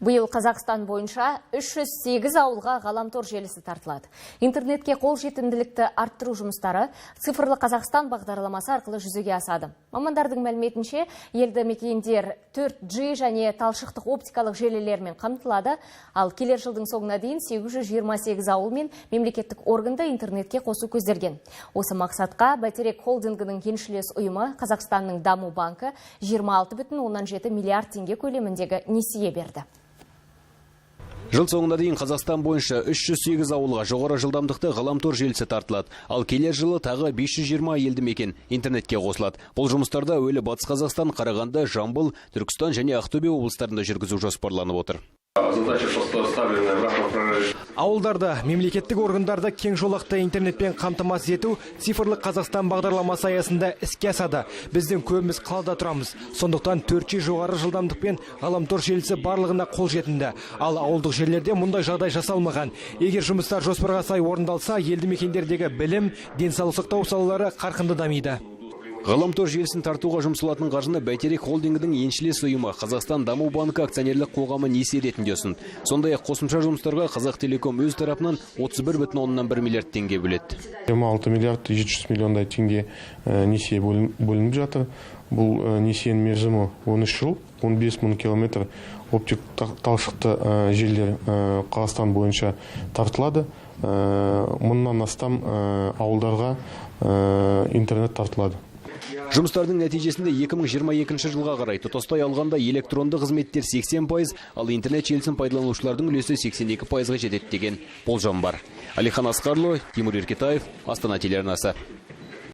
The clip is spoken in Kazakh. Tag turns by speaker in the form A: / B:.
A: Бұйыл Қазақстан бойынша 308 ауылға ғаламтор желісі тартылады. Интернетке қол жетімділікті арттыру жұмыстары цифрлы Қазақстан бағдарламасы арқылы жүзеге асады. Мамандардың мәліметінше, елді мекендер 4G және талшықтық оптикалық желілермен қамтылады, ал келер жылдың соңына дейін 828 ауыл мен мемлекеттік органды интернетке қосу көзделген. Осы мақсатқа Бәйтерек холдингінің еншілес ұйымы Қазақстанның даму банкі 26,7 миллиард теңге көлеміндегі несие берді.
B: Жыл соңына дейін Қазақстан бойынша 308 ауылға жоғары жылдамдықты ғаламтор желісі тартылады. Ал келер жылы тағы 520 елді мекен интернетке қосылады. Бұл жұмыстарда әуелі Батыс Қазақстан, Қарағанды, Жамбыл, Түркістан және Ақтөбе облыстарында жүргізу жоспарланып отыр.
C: Ауылдарда, мемлекеттік органдарда кең жолақты интернетпен қамтамасыз ету цифрлық Қазақстан бағдарламасы аясында іске асады. Біздің көбіміз қалада тұрамыз. Сондықтан 4G жоғары жылдамдықпен ғаламтор желісі барлығына қолжетімді. Ал ауылдық жерлерде мұндай жағдай жасалмаған. Егер жұмыстар жоспарға сай орындалса, елді мекендердегі білім, денсаулық сақтау салалары қарқынды дамиды.
B: Ғаламтор желісін тартуға жұмсалатын қаржыны Бәйтерек холдингінің еншілес ұйымы Қазақстан даму банкі акционерлік қоғамы несие ретінде ұсынды. Сондай-ақ қосымша жұмыстарға Қазақтелеком өз тарапынан 31,1 миллиард теңге бөледі.
D: 26 миллиард 700 миллиондай теңге несие бөлініп жатыр. Бұл несиенің мерзімі 13 жыл, 15 мың километр оптик талшықты желілер Қазақстан бойынша тартылады. Мыңнан астам ауылдарға интернет тартылады.
B: Жұмыстардың нәтижесінде 2022 жылға қарай тұтастай алғанда электронды қызметтер 80%, ал интернет желісін пайдаланушылардың үлесі 82%-ға жетеді деген болжам бар. Алихан Асқарлы, Тимур Еркетаев, Астана телеарнасы.